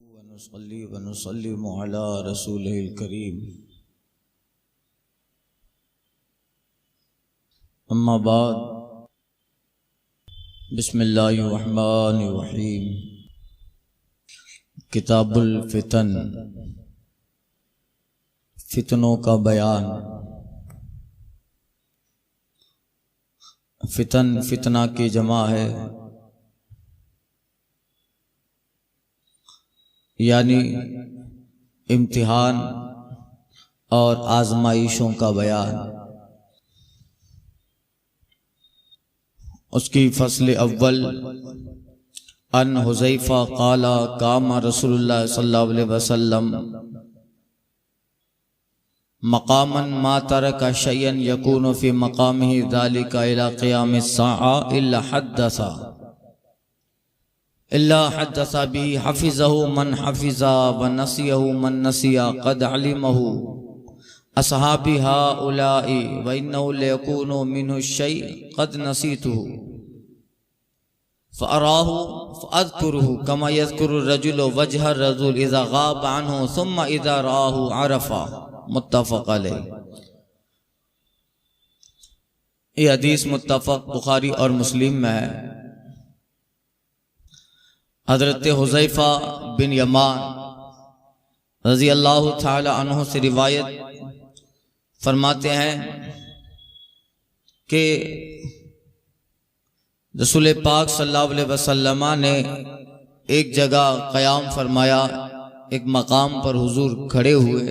वनुसल्ली वनुसल्लिमु अला रसूलिल करीम। अम्मा बाद, बिस्मिल्लाहिर रहमानिर रहीम। किताबुल फितन, फितनों का बयान। फितन फितना की जमा है, यानी इम्तिहान और आजमाइशों का बयान। उसकी फसल अव्वल अन हुज़ैफ़ा क़ाला कामा रसूलुल्लाह सल्लल्लाहु अलैहि वसल्लम मक़ामन मा तरका शय्यन यकूनु फ़ी मक़ामिही ज़ालिका इला क़ियामिस साआ इल्ला हद्दसा बिही हफ़िज़हु मन हफ़िज़ा व नसियहु मन नसिया क़द अलिमहु अस्हाबी हाउलाई व इन्नहु लयकूनु मिन्हु शय् क़द नसीतुहु फ़अराहु फ़अज़कुरुहु कमा यज़कुरु रजुलु वजह रजुल इज़ा गाब अन्हु सुम्मा इज़ा राहु अरफ़ा। मुत्तफ़क़ अलैह। ये हदीस मुत्तफ़क़ बुखारी और मुस्लिम में है। हज़रत हुज़ैफ़ा बिन यमान रज़ी अल्लाह ताला अन्हु से रिवायत फरमाते हैं कि रसूल पाक सल्लल्लाहु अलैहि वसल्लम ने एक जगह क़याम फरमाया, एक मकाम पर हुजूर खड़े हुए।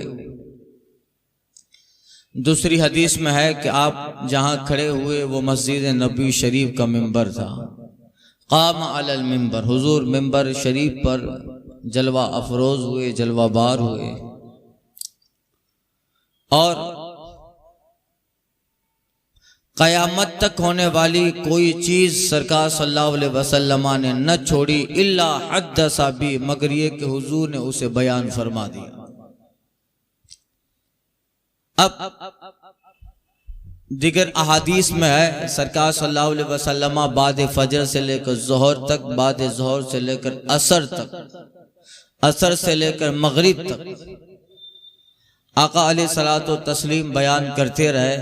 दूसरी हदीस में है कि आप जहाँ खड़े हुए वो मस्जिद नबी शरीफ का मिंबर था। क़ाम अलल मिंबर, हुजूर मिंबर शरीफ पर जलवा अफरोज हुए, जलवा बार हुए। और क़यामत तक होने वाली कोई चीज सरकार सल्लल्लाहु अलैहि वसल्लम ने न छोड़ी इल्ला हद्दसा बी, मगर ये कि हुजूर ने उसे बयान फरमा दिया। अब दिगर अहादीस में है सरकार सल्लल्लाहु अलैहि वसल्लम बाद फजर से लेकर ज़ोहर तक, बाद ज़ोहर से लेकर असर तक, असर से लेकर मगरिब तक आका अलैहिस्सलातु तस्लीम बयान करते रहे,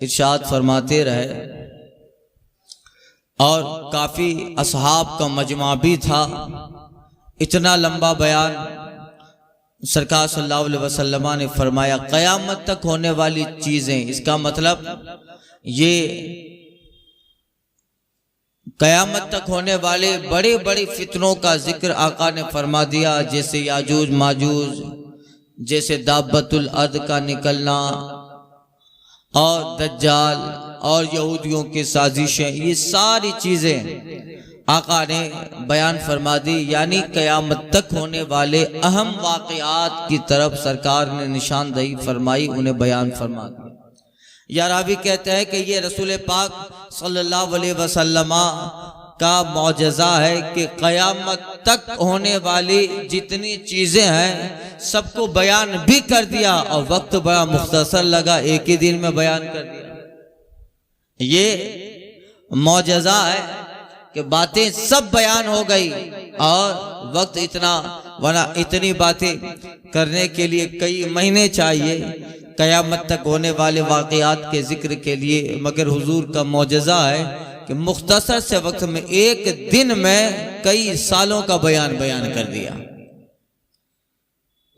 इरशाद फरमाते रहे। और काफी असहाब का मजमा भी था। इतना लंबा बयान सरकार सल्लल्लाहु अलैहि वसल्लम ने फरमाया। क़यामत तक होने वाली चीजें, इसका मतलब ये क़यामत तक होने वाले बड़े बड़े फितनों का जिक्र आका ने फरमा दिया, जैसे याजूज माजूज, जैसे दाब्बतुल अर्द का निकलना और दज्जाल और यहूदियों की साजिशें, ये सारी चीजें आका ने बयान फरमा दी। यानी क़यामत तक होने वाले अहम वाक़यात की तरफ सरकार ने निशानदही फरमाई, उन्हें बयान फरमा दिया। या रावी कहते हैं कि ये रसूल पाक सल्लल्लाहु अलैहि वसल्लम का मौजज़ा है कि क़यामत तक होने वाली जितनी चीज़ें हैं सबको बयान भी कर दिया, और वक्त बड़ा मुख्तसर लगा, एक ही दिन में बयान कर दिया। ये मौजज़ा है कि बातें सब बयान हो गई और वक्त इतना, वरना इतनी बातें करने के लिए कई महीने चाहिए क़यामत तक होने वाले वाक़यात के जिक्र के लिए। मगर हुजूर का मौजज़ा है कि मुख्तसर से वक्त में एक दिन में कई सालों का बयान कर दिया।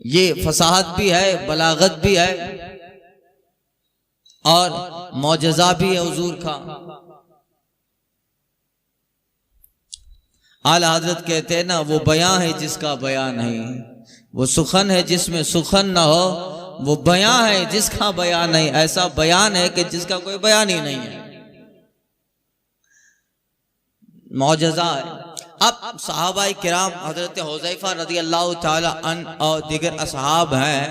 ये फसाहत भी है, बलागत भी है और मौजज़ा भी है हुजूर का। आला हज़रत कहते हैं ना, वो बयां है जिसका बयां नहीं, वो सुखन है जिसमें सुखन ना हो, वो बयां है जिसका बयान नहीं। ऐसा बयान है कि जिसका कोई बयान ही नहीं है, मौजज़ा है। अब सहाबाए किराम हज़रत हुज़ैफ़ा रज़ी अल्लाह ताला अन्हु और दिगर असहाब हैं,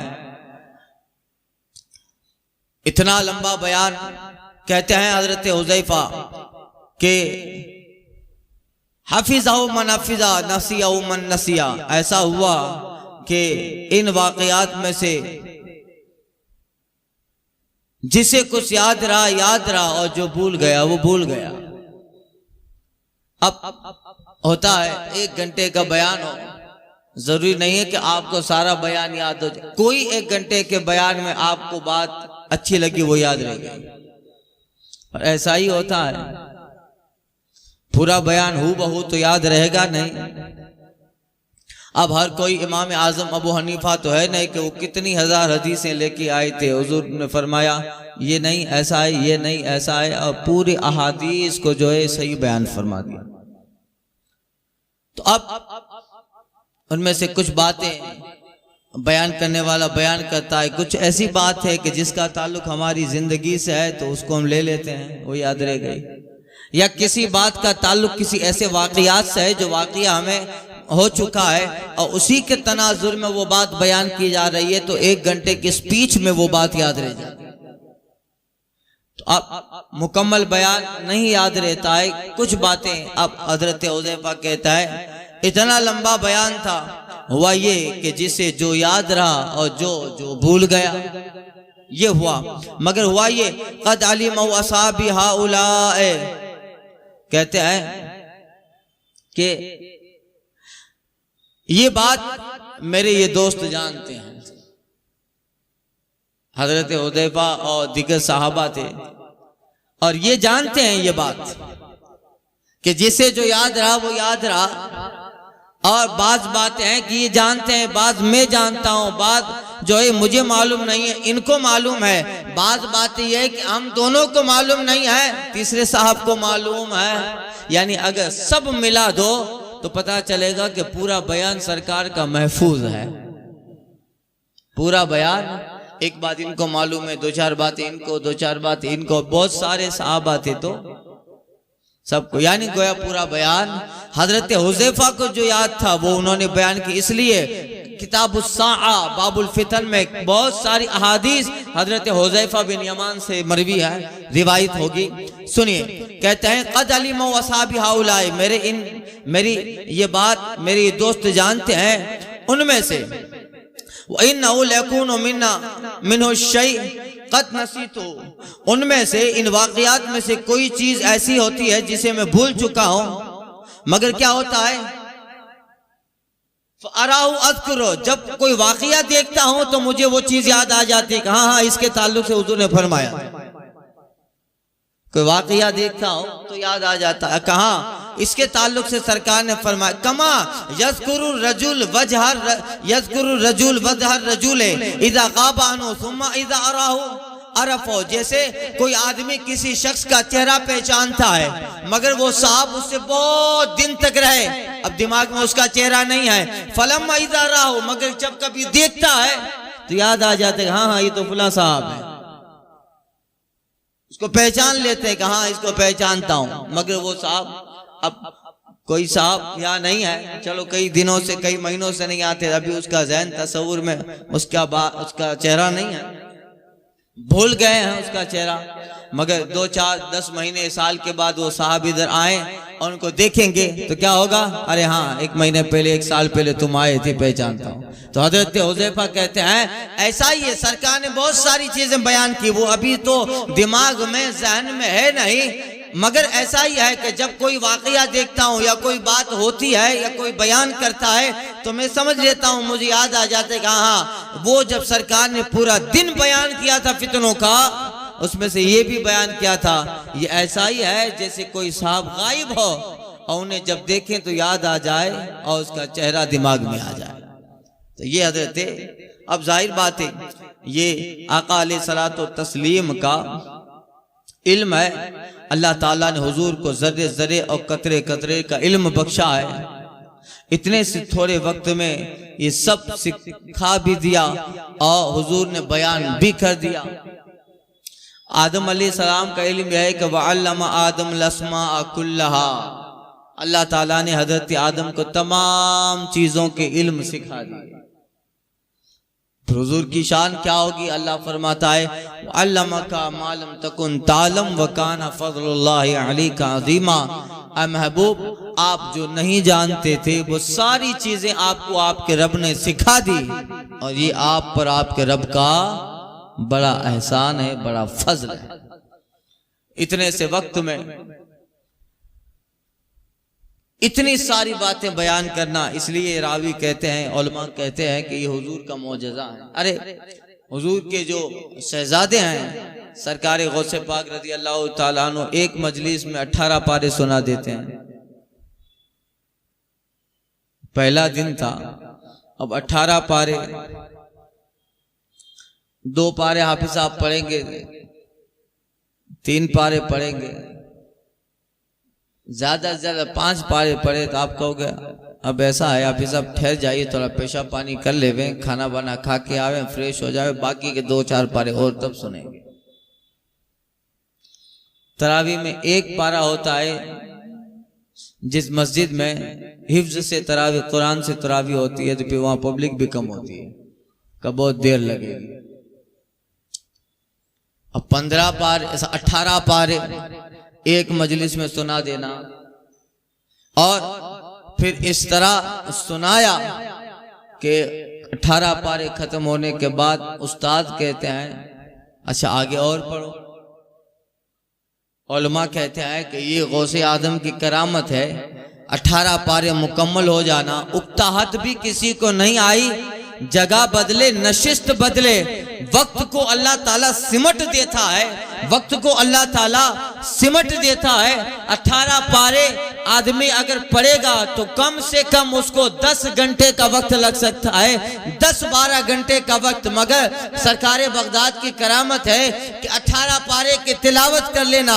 इतना लंबा बयान कहते हैं हज़रत हुज़ैफ़ा के हफ़िज़हु मन हफ़िज़ा नसियहु मन नसिया। ऐसा हुआ कि इन वाक़यात में से जिसे कुछ याद रहा और जो भूल गया वो भूल गया। अब होता है 1 घंटे का बयान हो, जरूरी नहीं है कि आपको सारा बयान याद हो जाए। कोई 1 घंटे के बयान में आपको बात अच्छी लगी वो याद रह गई, और ऐसा ही होता है। पूरा बयान हूबहू तो याद रहेगा नहीं। अब हर कोई इमाम आजम अबू हनीफा तो है नहीं कि वो कितनी हजार हदीसें लेके आए थे। हुजूर ने फरमाया ये नहीं ऐसा है, ये नहीं ऐसा है, और पूरी अहादीस को जो है सही बयान फरमा दिया। तो अब उनमें से कुछ बातें बयान करने वाला बयान करता है, कुछ ऐसी बात है कि जिसका ताल्लुक हमारी जिंदगी से है तो उसको हम ले लेते हैं, वो याद रह गई। या किसी बात का ताल्लुक किसी ऐसे वाकयात से है जो वाकया हमें हो चुका है और उसी के तनाजुर में वो बात बयान की जा रही है, तो 1 घंटे की स्पीच में वो बात याद रह जाती है। तो अब मुकम्मल बयान नहीं याद रहता है, कुछ बातें। अब हजरत हुज़ैफा कहता है इतना लंबा बयान था, हुआ ये कि जिसे जो याद रहा और जो भूल गया, ये हुआ। मगर हुआ ये क़द अलिमू अस्हाबी हाउलाए, कहते हैं कि ये बात मेरे ये दोस्त जानते हैं। हजरत हुज़ैफा और दीगर साहबा थे और ये जानते हैं ये बात कि जिसे जो याद रहा वो याद रहा। और बात बातें हैं कि ये जानते हैं, बात मैं जानता हूं, बात जो है मुझे मालूम नहीं है, इनको मालूम है। बात यह है कि हम दोनों को मालूम नहीं है, तीसरे साहब को मालूम है। यानी अगर सब मिला दो तो पता चलेगा कि पूरा बयान सरकार का महफूज है। पूरा बयान, एक बात इनको मालूम है, 2-4 बातें इनको, 2-4 बातें इनको, बहुत सारे साहबा थे तो सबको, यानी गोया पूरा बयान हजरत हुज़ैफा को जो याद था वो उन्होंने बयान की। इसलिए किताबुस्साआ बाबुल फितन में बहुत सारी अहादीस हजरत हुज़ैफा बिन यमान से मरवी है, रिवायत होगी। सुनिए, कहते हैं क़द अलिमू अस्हाबी हाउलाए, मेरी ये बात मेरे दोस्त जानते हैं। उनमें से इन्नहु लयकूनु मिन्हु शै क़द नसीतु, उनमें से इन वाक़यात में से कोई चीज ऐसी होती है जिसे मैं भूल चुका हूं। मगर क्या होता है, अराहु अज़कुरु, जब कोई वाक़या देखता हूं तो मुझे वो चीज याद आ जाती है कि हाँ इसके ताल्लुक से हुज़ूर ने फरमाया। कोई वाक़या देखता हूं तो याद आ जाता है, कहाँ इसके ताल्लुक से सरकार ने फरमाया। कमा यज़कुरु रजुल वजहर रजुले इज़ा गाबा अन्हु सुम्मा इज़ा अराहु अरफो, जैसे कोई आदमी किसी शख्स का चेहरा पहचानता है मगर वो साहब उससे बहुत दिन तक रहे, अब दिमाग में उसका चेहरा नहीं है। फलम्मा इज़ा अराहु, मगर जब कभी देखता है तो याद आ जाता है हाँ ये तो फला साहब है, उसको पहचान लेते हैं कि हाँ इसको पहचानता हूं। मगर वो साहब, अब कोई साहब यहाँ नहीं है, चलो कई दिनों से कई महीनों से नहीं आते, अभी उसका ज़हन तस्वुर में उसका चेहरा नहीं है, भूल गए हैं उसका चेहरा। मगर 2-4-10 महीने साल के बाद वो साहब इधर आए और उनको देखेंगे तो क्या होगा, अरे हाँ 1 महीने पहले 1 साल पहले तुम आए थे, पहचानता हूँ। तो हजरत हुज़ैफा कहते हैं ऐसा ही है, सरकार ने बहुत सारी चीजें बयान की, वो अभी तो दिमाग में जहन में है नहीं। मगर ऐसा ही है कि जब कोई वाकया देखता हूँ या कोई बात होती है या कोई बयान करता है तो मैं समझ लेता हूँ, मुझे याद आ जाता है कि हाँ वो जब सरकार ने पूरा दिन बयान किया था फितनों का, उसमें से ये भी बयान किया था। ये ऐसा ही है जैसे कोई साहब गायब हो और उन्हें जब देखें तो याद आ जाए और उसका चेहरा दिमाग में आ जाए। तो ये हजरत, अब जाहिर बात है ये आका अलैहिस्सलातो तस्लीम का इल्म है। अल्लाह ताला ने हुजूर को ज़र्रे ज़र्रे और कतरे कतरे का इल्म बख्शा है। इतने से थोड़े वक्त में ये सब सिखा भी दिया और हुजूर ने बयान भी कर दिया। आदम अलैहिस्सलाम का इल्म है कि वअल्लमा आदम लस्मा कुल्लहा, अल्लाह ताला ने हजरत आदम को तमाम चीजों के इल्म सिखा दिए। हुजूर की शान क्या होगी, अल्लाह फरमाता है अल्लमका मालम तकुन तालम व काना फज़लुल्लाहि अलैका अज़ीमा। ऐ महबूब, आप जो नहीं जानते थे वो सारी चीजें आपको आपके रब ने सिखा दी, और ये आप पर आपके रब का बड़ा एहसान है, बड़ा फजल है। इतने से वक्त में इतनी सारी बातें बयान करना, इसलिए रावी कहते हैं, उलमा कहते हैं कि ये हुजूर का मौजज़ा है। अरे हुजूर के जो शहजादे हैं सरकार गौसे पाक रज़ी अल्लाह ताला अन्हु एक मजलिस में 18 पारे सुना देते हैं। पहला दिन था, अब 18 पारे, 2 पारे हाफिज साहब पढ़ेंगे, 3 पारे पढ़ेंगे, ज्यादा से ज्यादा 5 पारे पढ़े तो आप कहोगे अब ऐसा है हाफिज साहब ठहर जाइए, थोड़ा पेशा पानी कर लेवे, खाना बना खा के आवे, फ्रेश हो जावे, बाकी के 2-4 पारे और तब सुनेंगे। तरावी में 1 पारा होता है। जिस मस्जिद में हिफ्ज से तरावी, कुरान से तरावी होती है तो फिर वहां पब्लिक भी कम होती है, कब बहुत देर लगेगी। अब 15 पारे, 18 पारे एक मजलिस में सुना देना, और फिर इस तरह सुनाया कि 18 पारे खत्म होने के बाद उस्ताद कहते हैं अच्छा आगे और पढ़ो। उलमा कहते हैं कि ये गौसे आदम की करामत है, 18 पारे मुकम्मल हो जाना। उक्ताहट भी किसी को नहीं आई, जगह बदले, नशिस्त बदले, वक्त को अल्लाह ताला सिमट देता है, वक्त को अल्लाह ताला सिमट देता है। 18 पारे आदमी अगर पढ़ेगा तो कम से कम उसको 10 घंटे का वक्त लग सकता है, 10-12 घंटे का वक्त। मगर सरकार बगदाद की करामत है कि 18 पारे की तिलावत कर लेना,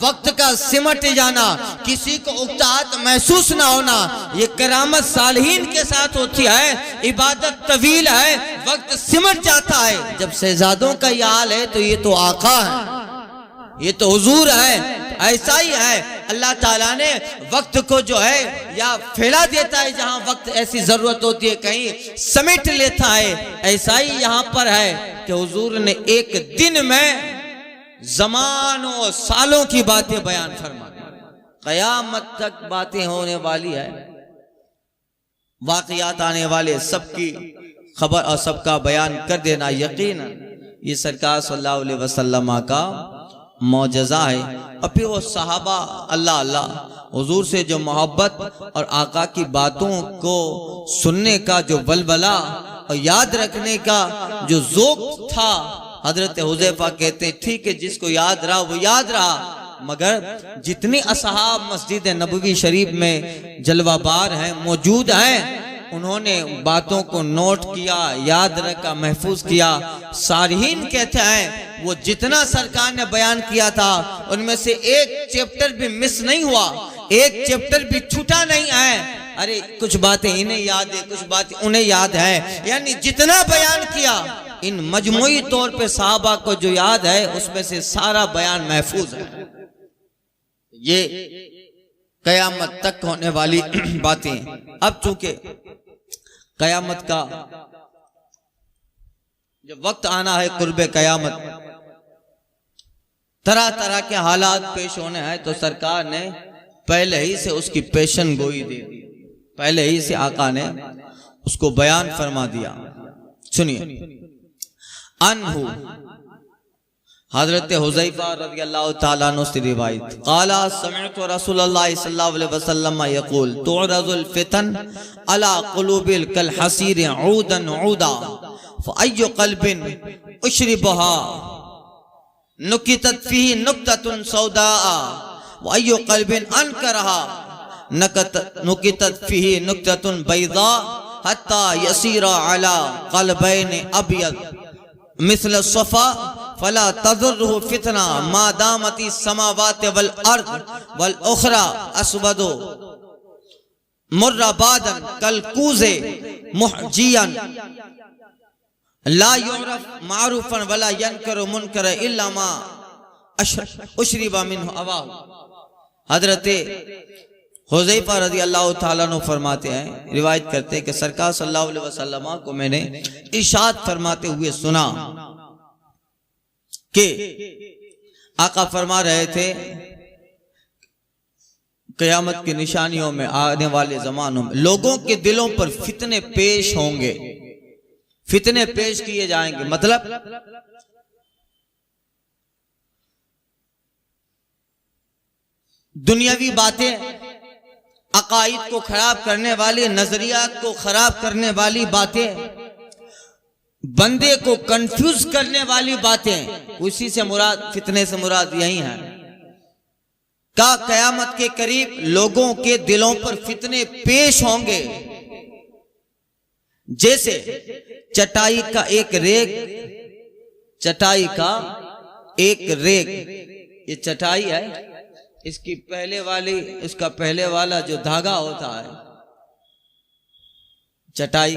वक्त का सिमट जाना, किसी को उक्ताहट महसूस ना होना, ये करामत सालिहीन के साथ होती है। इबादत तवील है, वक्त सिमट जाता है। जब शहजादों का ये हाल है तो ये तो आका है, ये तो हुजूर है। ऐसा ही है, अल्लाह ताला ने वक्त को जो है या फैला देता है, जहां वक्त ऐसी जरूरत होती है कहीं समेट लेता है। ऐसा ही यहां पर है कि हुजूर ने एक दिन में जमानों सालों की बातें बयान फरमा, कयामत तक बातें होने वाली है, वाकयात आने वाले, सबकी खबर और सबका बयान कर देना। यकीन ये सरकार सल्लल्लाहु अलैहि वसल्लम का मौजज़ा है। और फिर वो सहाबा, अल्लाह अल्लाह, हुजूर से जो मोहब्बत और आका की बातों को सुनने का जो बलबला और याद रखने का जो ज़ौक़ था। हजरत हुज़ैफा कहते हैं ठीक है, जिसको याद रहा वो याद रहा, मगर जितनी असहाब मस्जिद नबवी शरीफ में जलवाबार हैं, मौजूद हैं, उन्होंने बातों को नोट किया, याद रखा, महफूज किया। सारिहीन कहते हैं वो जितना सरकार ने बयान किया था उनमें से एक चैप्टर भी मिस नहीं हुआ, एक चैप्टर भी छूटा नहीं है। अरे कुछ बातें इन्हें याद है, कुछ बातें उन्हें याद है, यानी जितना बयान किया इन मजमूई तौर पे साहबा को जो याद है उसमें से सारा बयान महफूज है। ये कयामत तक होने वाली बातें। अब चूंकि कयामत का जब वक्त आना है, कुर्बे कयामत, तरह तरह के हालात पेश होने हैं, तो सरकार ने पहले ही से उसकी पेशन गोई दे दी, पहले ही से आका ने उसको बयान फरमा दिया। सुनिए, अनहु हजरत हुज़ैफा रज़ियल्लाहु ताला अन्हु से रिवायत, क़ाला समिअतु रसूलल्लाह सल्लल्लाहु अलैहि वसल्लम यक़ूल तुअरज़ुल फ़ितन अला क़ुलूबिल कल हसीर ऊदन ऊदा फ़अय्यु क़ल्बिन उशरिबहा नुकितत फ़ीही नुक्ततुन सौदा व अय्यु क़ल्बिन अनकरहा नुकितत फ़ीही नुक्ततुन बैदा हत्ता यसीरा अला क़ल्बैन अबयद मिस्ल सफ़ा फला तज़ुर्रुहु फितना मा दामती समावाति वल अर्द वल उखरा अस्वदो मुर्रबादन कल कूज़े मुहजियन ला युरफ मारूफन वला यनकरु मुनकर इल्ला मा उशरिबा मिन्हु अवाहु। हजरत हुज़ैफा रज़ी अल्लाह ताला अन्हु फरमाते हैं, रिवायत करते हैं कि सरकार सल्लल्लाहु अलैहि वसल्लम को मैंने इरशाद फरमाते हुए सुना कि आका फरमा रहे थे क़यामत की निशानियों में, आने वाले ज़मानों में लोगों के दिलों पर फितने पेश होंगे, फितने पेश किए जाएंगे। मतलब दुनियावी बातें अकाईद को खराब करने वाली, नजरियात को खराब करने वाली बातें, बंदे को कंफ्यूज करने वाली बातें, उसी से मुराद, फितने से मुराद यही है का कयामत के करीब लोगों के दिलों पर फितने पेश होंगे। जैसे चटाई का एक रेग, चटाई का एक रेग, ये चटाई है, इसकी पहले वाली, इसका पहले वाला जो धागा होता है चटाई,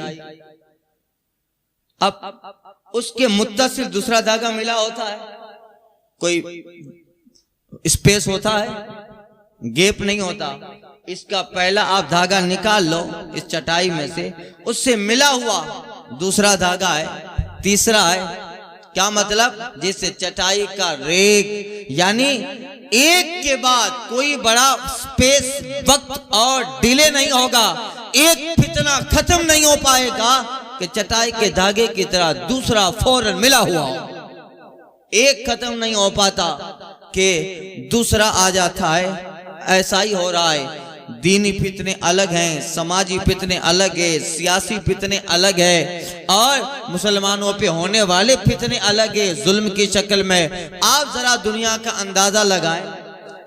अब उसके मुत्तसिल दूसरा धागा मिला होता है, कोई स्पेस होता है, गैप नहीं होता। इसका पहला आप धागा निकाल लो इस चटाई में से, उससे मिला हुआ दूसरा धागा है, तीसरा है। क्या मतलब? जैसे चटाई का रेग, यानी एक के बाद कोई बड़ा स्पेस, वक्त और डिले नहीं होगा, एक फितना खत्म नहीं हो पाएगा कि चटाई के धागे की तरह दूसरा फौरन मिला हुआ हो। एक खत्म नहीं हो पाता कि दूसरा आ जाता है। ऐसा ही हो रहा है। दीनी फितने अलग हैं, समाजी फितने अलग है, सियासी फितने अलग है, और मुसलमानों पे होने वाले फितने अलग है जुल्म की शक्ल में। आप जरा दुनिया का अंदाजा लगाएं,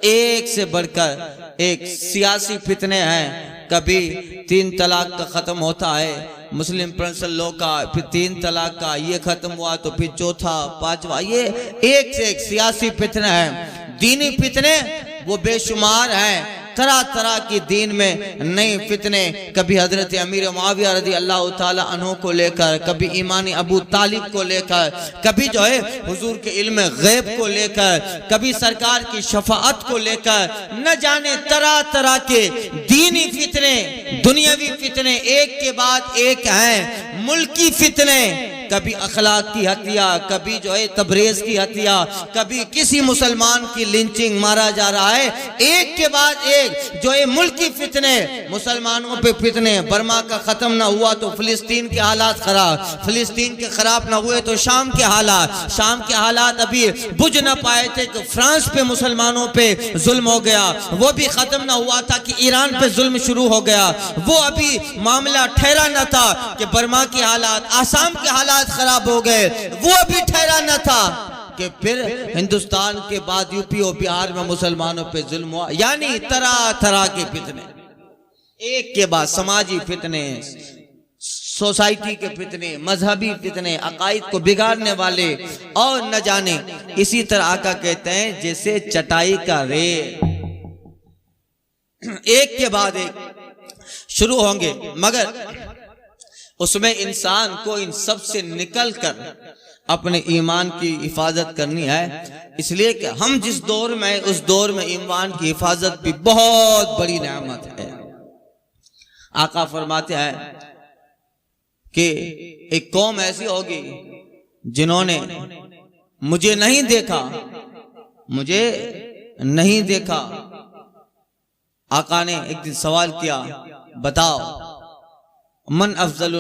एक से बढ़कर एक सियासी फितने हैं। कभी 3 तलाक का खत्म होता है मुस्लिम प्रिंसिपल लॉ का, फिर 3 तलाक का ये खत्म हुआ तो फिर चौथा, पांचवा, ये एक से एक सियासी फितने हैं। दीनी फितने वो बेशुमार हैं, तरह तरह की दीन में नए फितने, कभी हजरत अमीर मुआविया रज़ी अल्लाह ताला अन्हु को लेकर, कभी ईमानी अबू तालिब को लेकर, कभी जो है हुजूर के इल्म गैब को लेकर, कभी सरकार की शफाअत को लेकर, न जाने तरह तरह के दीनी फितने, दुनियावी फितने एक के बाद एक हैं। मुल्की फितने, कभी अखलाक की हत्या, कभी जो है तबरेज की हत्या, कभी किसी मुसलमान की लिंचिंग, मारा जा रहा है। एक के बाद एक जो है मुल्की फितने, मुसलमानों पे फितने। बर्मा का खत्म ना हुआ तो फिलिस्तीन के हालात खराब, फिलिस्तीन के खराब ना हुए तो शाम के हालात, शाम के हालात अभी बुझ ना पाए थे कि फ्रांस पे मुसलमानों पे जुल्म हो गया, वो भी खत्म ना हुआ था कि ईरान पे जुल्म शुरू हो गया, वो अभी मामला ठहरा न था कि बर्मा के हालात, आसाम के हालात खराब हो गए, वो अभी ठहरा न था कि फिर हिंदुस्तान के बाद यूपी और बिहार में मुसलमानों पे जुल्म हुआ। यानी तरह तरह के फितने, एक के बाद समाजी फितने, सोसाइटी के फितने, मजहबी फितने, अकाईद को बिगाड़ने वाले, और न जाने इसी तरह आका कहते हैं जैसे चटाई का रेग, एक के बाद एक शुरू होंगे, मगर उसमें इंसान को इन सब से निकल कर अपने ईमान की हिफाजत करनी है। इसलिए कि हम जिस दौर में, उस दौर में ईमान की हिफाजत भी बहुत बड़ी नेमत है। आका फरमाते हैं कि एक कौम ऐसी होगी जिन्होंने मुझे नहीं देखा, मुझे नहीं देखा। आका ने एक दिन सवाल किया, बताओ मन अफजल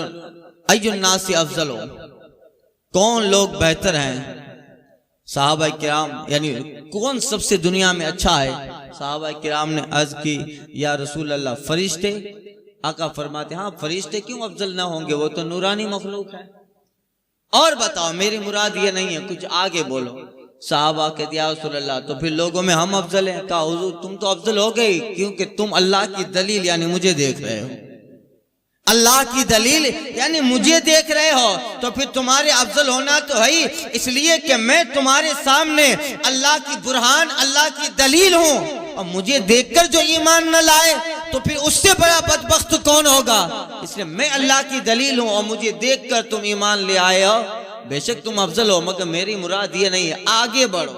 अय्युन नासी अफजलो, कौन लोग बेहतर हैं? सहाबा किराम, यानी कौन सबसे दुनिया में अच्छा है? सहाबा किराम ने अर्ज की, या रसूल अल्लाह फरिश्ते। आका फरमाते, हाँ फरिश्ते क्यों अफजल ना होंगे, वो तो नूरानी मखलूक है। और बताओ, मेरी मुराद ये नहीं है, कुछ आगे बोलो। सहाबा कहते, या रसूल अल्लाह तो फिर लोगों में हम अफजल हैं? कहा हुजूर तुम तो अफजल हो गई, क्योंकि तुम अल्लाह की दलील यानी मुझे देख रहे हो। अल्लाह की दलील यानी मुझे देख रहे हो, तो फिर तुम्हारे अफजल होना तो है ही, इसलिए कि मैं तुम्हारे सामने अल्लाह की बुरहान, अल्लाह की दलील हूं, और मुझे देखकर जो ईमान न लाए तो फिर उससे बड़ा बदबख्त कौन होगा। इसलिए मैं अल्लाह की दलील हूं और मुझे देखकर तुम ईमान ले आए हो, बेशक तुम अफजल हो, मगर मेरी मुराद ये नहीं है, आगे बढ़ो।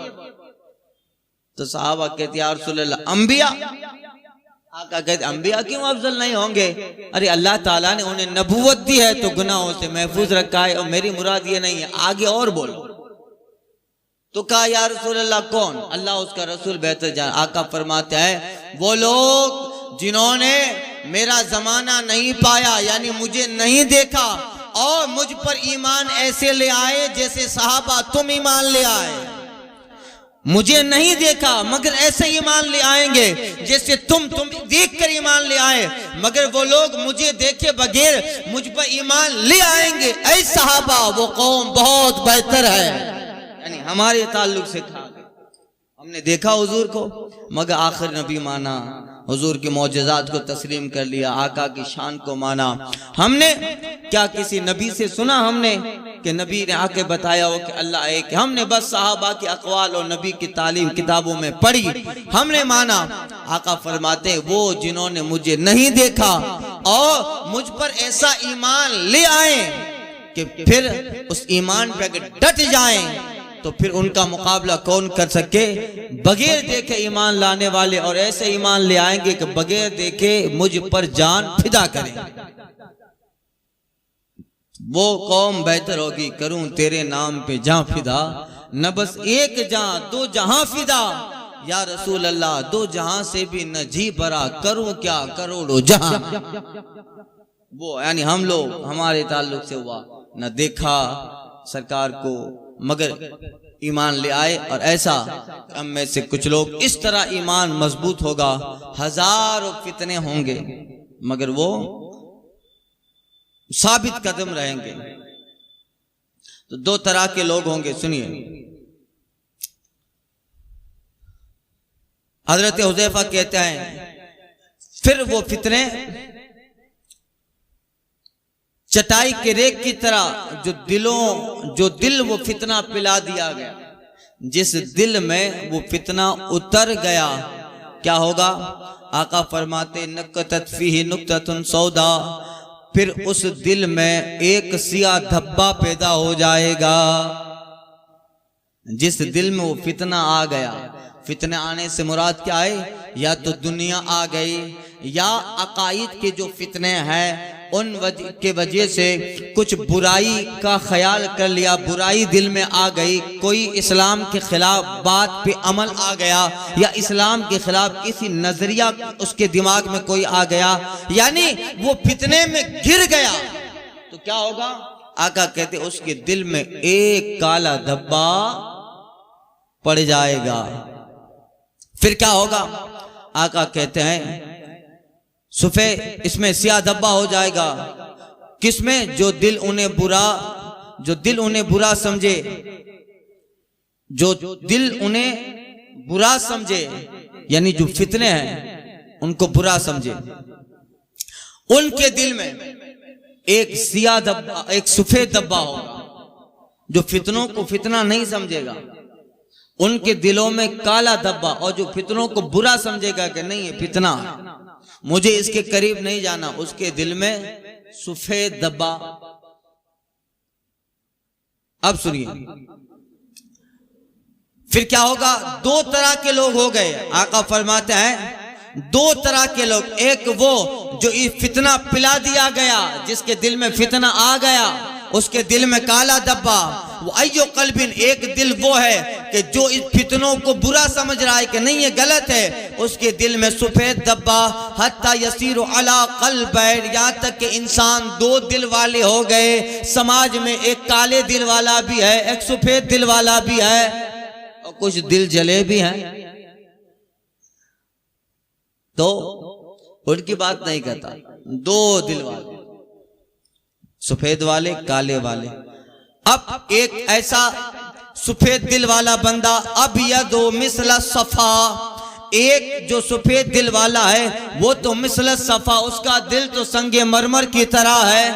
तो सहाबा कहते, या रसूल अल्लाह अंबिया। आका कहते, अंबिया क्यों अफजल नहीं होंगे? अरे अल्लाह ताला ने उन्हें नबूवत दी है तो गुनाहों से महफूज रखा है, और मेरी मुराद ये नहीं है, आगे और बोलो। तो कहा, या रसूल अल्लाह कौन? अल्लाह उसका रसूल बेहतर जान। आका फरमाते हैं, वो लोग जिन्होंने मेरा जमाना नहीं पाया, यानी मुझे नहीं देखा, और मुझ पर ईमान ऐसे ले आए जैसे सहाबा तुम ईमान ले आए। मुझे नहीं देखा मगर ऐसे ईमान ले आएंगे जैसे तुम देख कर ईमान ले आए, मगर वो लोग मुझे देखे बगैर मुझ पर ईमान ले आएंगे। ऐ सहाबा वो कौम बहुत बेहतर है। यानी हमारे ताल्लुक से कहा, हमने देखा हुजूर को मगर आखिर नबी माना, हुजूर के मौजज़ात को तस्लीम कर लिया, आका की शान को माना। हमने क्या किसी नबी से सुना हमने कि नबी ने आके बताया हो कि अल्लाह एक है? हमने बस सहाबा की अक़वाल और नबी की तालीम किताबों में पढ़ी, हमने माना। आका फरमाते हैं वो जिन्होंने मुझे नहीं देखा और मुझ पर ऐसा ईमान ले आए कि फिर उस ईमान पे अगर डट जाएं तो फिर उनका मुकाबला कौन कर सके? बगैर देखे ईमान लाने वाले और ऐसे ईमान ले आएंगे कि बगैर देखे मुझ पर जान फिदा करें। वो कौम बेहतर होगी, करूं तेरे नाम पे जान फिदा, न बस एक जान दो जहां फिदा, या रसूल अल्लाह दो जहां से भी न जी भरा, करूं क्या करोड़ों जहां। वो यानी हम लोग हमारे ताल्लुक से हुआ, न देखा सरकार को मगर ईमान ले आए। और ऐसा हम में से कुछ लोग इस तरह ईमान मजबूत होगा, हजारों फितने होंगे मगर वो साबित कदम रहेंगे। तो दो तरह के लोग होंगे, सुनिए। हजरत हुज़ैफा कहते हैं फिर वो फितने चटाई के रेख की तरह जो दिल वो फितना पिला दिया गया, जिस दिल में वो फितना उतर गया क्या होगा? आका फरमाते नकतत फीही नुक्ततुन सौदा, फिर उस दिल में एक सिया धब्बा पैदा हो जाएगा। जिस दिल में वो फितना आ गया, फितने आने से मुराद क्या है? या तो दुनिया आ गई या अकाईद के जो फितने हैं उन के वजह से कुछ बुराई का ख्याल कर लिया, बुराई दिल में आ गई, कोई इस्लाम के खिलाफ बात पे अमल आ गया या इस्लाम के खिलाफ किसी नजरिया उसके दिमाग में कोई आ गया, यानी वो फितने में गिर गया, तो क्या होगा? आका कहते उसके दिल में एक काला धब्बा पड़ जाएगा। फिर क्या होगा? आका कहते हैं सुफे इसमें सिया धब्बा हो जाएगा। किसमें? जो दिल उन्हें बुरा समझे, जो दिल उन्हें बुरा समझे, यानी जो फितने हैं उनको बुरा समझे, उनके दिल में एक सिया धब्बा, एक सफेद धब्बा होगा। जो फितनों को फितना नहीं समझेगा उनके दिलों में काला धब्बा, और जो फितनों को बुरा समझेगा कि नहीं ये फितना, मुझे इसके करीब नहीं जाना, उसके दिल में सफेद धब्बा। अब सुनिए फिर क्या होगा? दो तरह के लोग हो गए। आका फरमाते हैं दो तरह के लोग, एक वो जो ये फितना पिला दिया गया, जिसके दिल में फितना आ गया, उसके दिल में काला धब्बा। वो अय्यो कल्बिन, एक दिल वो है कि जो इस फितनों को बुरा समझ रहा है कि नहीं ये गलत है, उसके दिल में सफेद धब्बा। हत्ता यसीरु अला क़ल्बैन, यहाँ तक कि इंसान दो दिल वाले हो गए। समाज में एक काले दिल वाला भी है, एक सफेद दिल वाला भी है, और कुछ दिल जले भी हैं। तो उनकी बात नहीं करता, दो दिल वाले, सफेद वाले काले वाले। अब एक ऐसा सफेद दिल वाला बंदा, अब यदो मिसला सफा, एक जो सफेद दिल वाला है वो तो मिसला सफा, उसका दिल तो संगे मरमर की तरह है।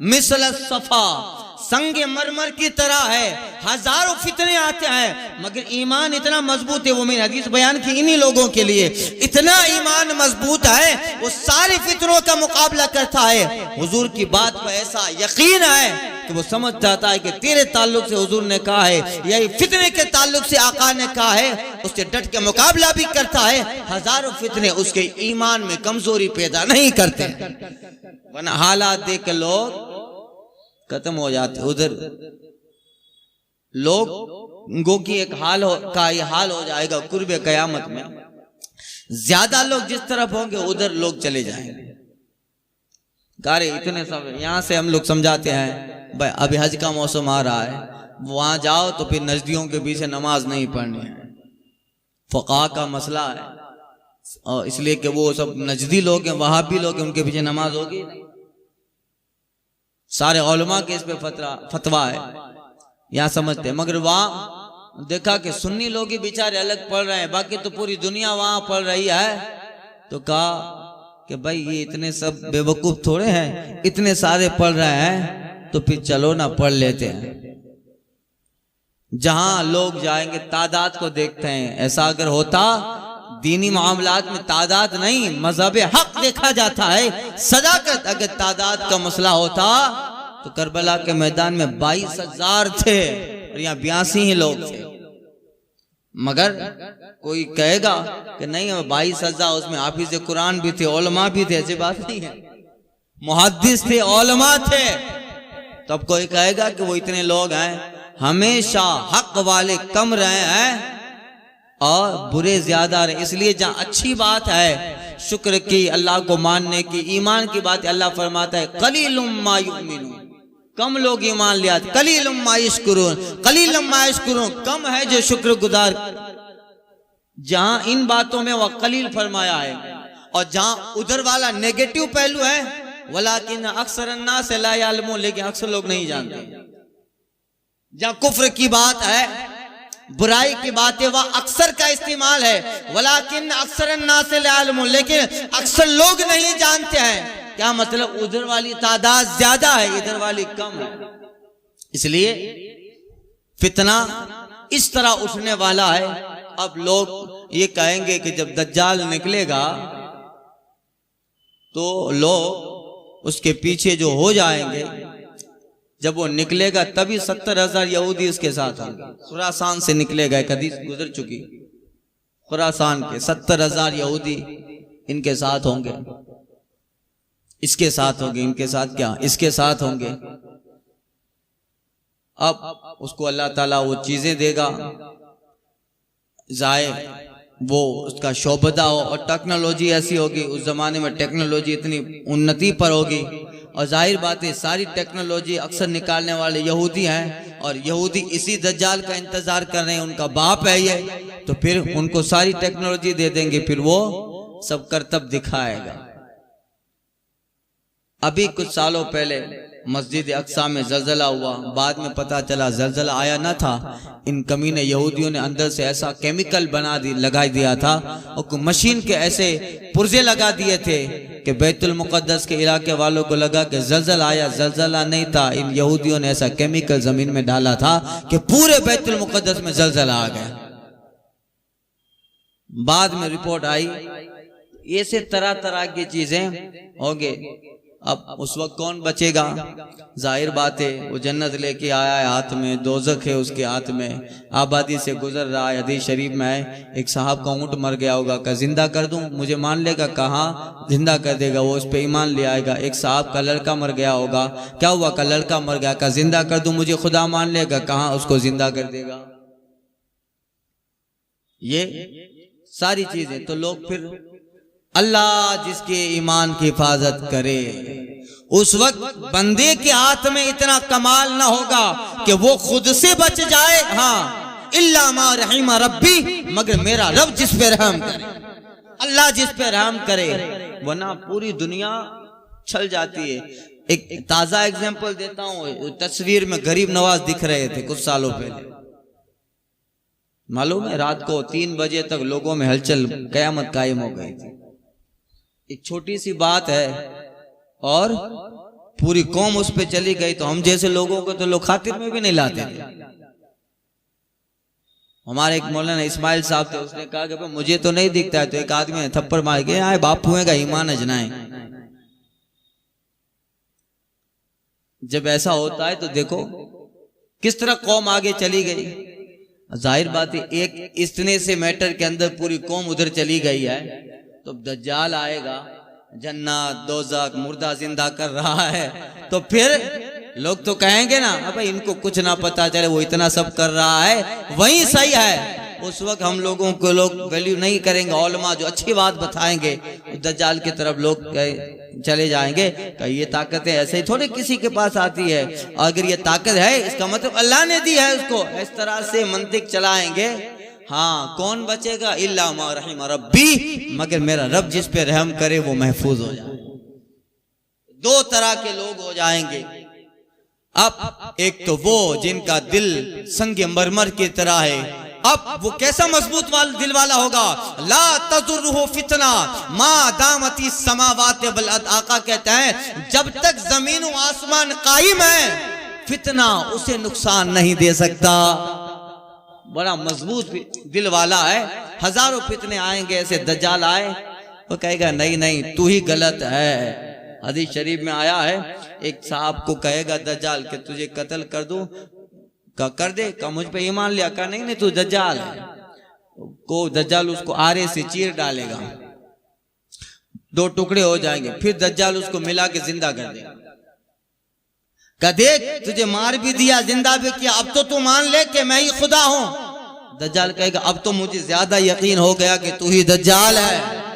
मिसला सफा, संगे मरमर की तरह है। हजारों फितने आते हैं मगर ईमान इतना मजबूत है। वो मैंने हदीस बयान की इन्हीं लोगों के लिए, इतना ईमान मजबूत है वो सारे फितनों का मुकाबला करता है। हुजूर की बात पर ऐसा यकीन है कि वो समझ जाता है कि तेरे ताल्लुक से हुजूर ने कहा है, यही फितने के ताल्लुक से आका ने कहा है, उससे डट के मुकाबला भी करता है। हजारों फितने उसके ईमान में कमजोरी पैदा नहीं करते, वरना हालात देख के लोग खत्म हो जाते। उधर लोगों की एक हाल हो जाएगा कुर्बे कयामत में, ज्यादा लोग जिस तरफ होंगे उधर लोग चले जाएंगे। गारे इतने सब यहाँ से हम लोग समझाते हैं भाई अभी हज का मौसम आ रहा है, वहां जाओ तो फिर नजदियों के पीछे नमाज नहीं पढ़नी है, फ़क़हा का मसला है, और इसलिए कि वो सब नजदी लोग हैं, वहाबी लोग हैं, उनके पीछे नमाज होगी नहीं। सारे उलमा के इस पे फतवा है, यहाँ समझते हैं। मगर वहां देखा कि सुन्नी लोग ही बेचारे अलग पढ़ रहे हैं, बाकी तो पूरी दुनिया वहां पढ़ रही है। तो कहा कि भाई ये इतने सब बेवकूफ थोड़े हैं, इतने सारे पढ़ रहे हैं, तो फिर चलो ना पढ़ लेते हैं। जहां लोग जाएंगे तादाद को देखते हैं। ऐसा अगर होता, दीनी मामलात में तादाद नहीं, मजहब हक देखा जाता है, सदाकत। अगर तादाद का मसला होता तो करबला के मैदान में 22,000 थे और यहाँ 82 ही लोग थे। मगर कोई कहेगा कि नहीं 22,000, उसमें हाफिज कुरान भी थे, उलमा भी थे, ऐसी बात नहीं है, मुहद्दिस थे, उलमा थे। तब कोई कहेगा कि वो इतने लोग हैं। हमेशा हक वाले कम रहे हैं और बुरे ज्यादा रहे। इसलिए जहां अच्छी बात है, शुक्र की, अल्लाह को मानने की, ईमान की बात, अल्लाह फरमाता है कलीलुम मा युमिनून, कम लोग ईमान ले आते। कलीलुम मा यशकुरून, कलीलुम मा यशकुरून, कम है जो शुक्रगुजार। जहां इन बातों में वह कलील फरमाया है, और जहां उधर वाला नेगेटिव पहलू है, वलाकिन अक्सर अन्नास ला यालमून, लेकिन अक्सर लोग नहीं जानते। जहां कुफ्र की बात है, बुराई की बात है, वह अक्सर का इस्तेमाल है। वलाकिन अक्सर अन्नास ला यालमून, लेकिन अक्सर लोग नहीं जानते हैं। क्या मतलब? उधर वाली तादाद ज्यादा है, इधर वाली कम है। इसलिए फितना इस तरह उठने वाला है। अब लोग ये कहेंगे कि जब दज्जाल निकलेगा तो लोग उसके पीछे जो हो जाएंगे, जब वो निकलेगा तभी 70,000 यहूदी उसके साथ होंगे। खुरासान से निकलेगा, एक हदीस गुजर चुकी, खुरासान के 70,000 यहूदी इनके साथ होंगे, इसके साथ होंगे, इनके साथ क्या, इसके साथ होंगे। अब उसको अल्लाह ताला वो चीजें देगा, जाए वो उसका शोबदा हो, और टेक्नोलॉजी ऐसी होगी, उस जमाने में टेक्नोलॉजी इतनी उन्नति पर होगी। और जाहिर बात है सारी टेक्नोलॉजी अक्सर निकालने वाले यहूदी हैं, और यहूदी इसी दज्जाल का इंतजार कर रहे हैं, उनका बाप है ये, तो फिर उनको सारी टेक्नोलॉजी दे देंगे, फिर वो सब करतब दिखाएगा। अभी कुछ सालों पहले मस्जिद अक्सा में जलजला हुआ, बाद में पता चला जलजला आया ना था, इन कमीने यहूदियों ने अंदर से ऐसा केमिकल लगा दिया था, और मशीन के ऐसे पुर्जे लगा दिए थे कि बैतुल मुक़द्दस के इलाके वालों को लगा कि जलजला आया, जलजला नहीं था। इन यहूदियों ने ऐसा केमिकल जमीन में डाला था कि पूरे बैतुल मुक़द्दस में जलजला आ गया। बाद में रिपोर्ट आई, ऐसे तरह तरह की चीजें होंगे। अब उस वक्त कौन बचेगा? जाहिर बात है वो जन्नत लेके आया है हाथ में, दोजख है उसके हाथ में, आबादी से गुजर रहा है। हदीस शरीफ में है, एक साहब का ऊंट मर गया होगा, का जिंदा कर दूं, मुझे मान लेगा, कहाँ जिंदा कर देगा, वो उस पे ईमान ले आएगा। एक साहब का लड़का मर गया होगा, क्या हुआ, का लड़का मर गया, का जिंदा कर दूं, मुझे खुदा मान लेगा, कहाँ उसको जिंदा कर देगा। ये सारी चीजें तो लोग फिर अल्लाह जिसके ईमान की हिफाजत करे, उस वक्त बंदे के हाथ में इतना कमाल ना होगा कि वो खुद से बच जाए। हाँ, इल्ला मा रहीमा रब्बी, मगर मेरा रब जिस पे रहम करे, अल्लाह जिस पे रहम करे, वरना पूरी दुनिया छल जाती है। एक ताजा एग्जांपल देता हूँ, तस्वीर में गरीब नवाज दिख रहे थे कुछ सालों पहले, मालूम है रात को 3 बजे तक लोगों में हलचल, कयामत कायम हो गई थी। एक छोटी सी बात है और पूरी कौम उस पे चली गई, तो हम जैसे लोगों को तो लोग खातिर में भी नहीं लाते थे। हमारे एक मौलाना इस्माइल साहब थे, उसने कहा कि मुझे तो नहीं दिखता है, तो एक आदमी ने थप्पड़ मार के, आए बापू का ईमान अजनाए। जब ऐसा होता है तो देखो किस तरह कौम आगे चली गई। जाहिर बात है एक इतने से मैटर के अंदर पूरी कौम उधर चली गई है, तो दज्जाल आएगा, जन्नत दोज़ख मुर्दा जिंदा कर रहा है, तो फिर लोग तो कहेंगे ना, भाई इनको कुछ ना पता चले, वो इतना सब कर रहा है, वही सही है। उस वक्त हम लोगों को लोग वैल्यू नहीं करेंगे। उलमा जो अच्छी बात बताएंगे दज्जाल की तरफ लोग चले जाएंगे कि ये ताकतें ऐसे ही थोड़े किसी के पास आती है, अगर ये ताकत है इसका मतलब अल्लाह ने दी है उसको। इस तरह से मंतिक चलाएंगे। हाँ, कौन बचेगा? इल्ला मा रहिम रब्बी, मगर मेरा रब जिस पे रहम करे वो महफूज हो जाए। दो तरह के लोग हो जाएंगे। अब एक तो वो जिनका दिल संगे मरमर की तरह है। अब वो कैसा मजबूत दिल वाला होगा? ला तजुर्रुहु फितना मा दामती समावात वल अर्द। आका कहते हैं जब तक जमीन और आसमान कायम है फितना उसे नुकसान नहीं दे सकता। बड़ा मजबूत दिल वाला है। हजारों फितने आएंगे, ऐसे दज्जाल आए वो कहेगा नहीं नहीं तू ही गलत है। हदीस शरीफ में आया है, एक साहब को कहेगा दज्जाल कि तुझे कत्ल कर दूं, का कर दे, का मुझ पे ईमान लिया, का नहीं नहीं तू दज्जाल है। को दज्जाल उसको आरे से चीर डालेगा, दो टुकड़े हो जाएंगे, फिर दज्जाल उसको मिला के जिंदा कर देगा। का देख तुझे मार भी दिया, जिंदा भी किया, अब तो तू मान ले कि मैं ही खुदा हूं। दज्जाल कहेगा अब तो मुझे ज्यादा यकीन हो गया कि तू ही दज्जाल है,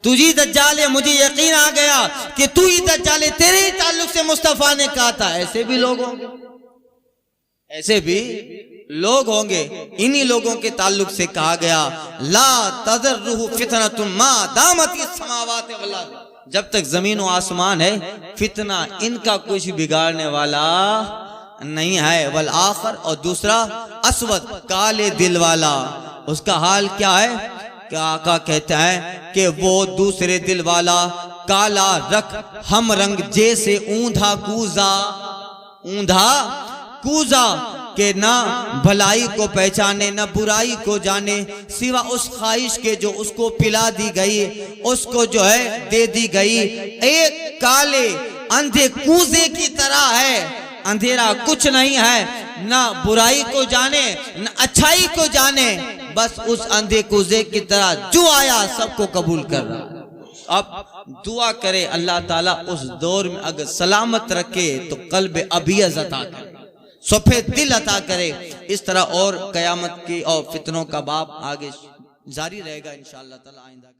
तुझी दज्जाल है, मुझे यकीन आ गया कि तू ही दज्जाल है, तेरे ही ताल्लुक से मुस्तफा ने कहा था। ऐसे भी लोग होंगे, ऐसे भी लोग होंगे। इन्हीं लोगों के ताल्लुक से कहा गया ला तज़र्रुहु फितनतुम मा दामती समावाति वल अर्द। जब तक जमीन और आसमान है फितना इनका कुछ बिगाड़ने वाला नहीं है। वल आखर, और दूसरा अस्वद, काले दिल वाला, उसका हाल क्या है? क्या आका कहता है कि वो दूसरे दिल वाला काला रख हम रंग जैसे ऊंधा कूजा, ऊंधा कूजा के ना भलाई को पहचाने ना बुराई को जाने, सिवा उस ख्वाहिश के जो उसको पिला दी गई, उसको जो है दे दी गई। एक काले अंधे कूजे की तरह है, अंधेरा कुछ नहीं है, ना बुराई को जाने ना अच्छाई को जाने, बस उस अंधे कूजे की तरह जो आया सबको कबूल कर रहा। अब दुआ करे अल्लाह ताला उस दौर में अगर सलामत रखे तो कल्ब अबियज़ अता करे, सफेद दिल अता करे। इस तरह और कयामत की और फितनों का बाब आगे जारी रहेगा इंशाअल्लाह ताला आइंदा।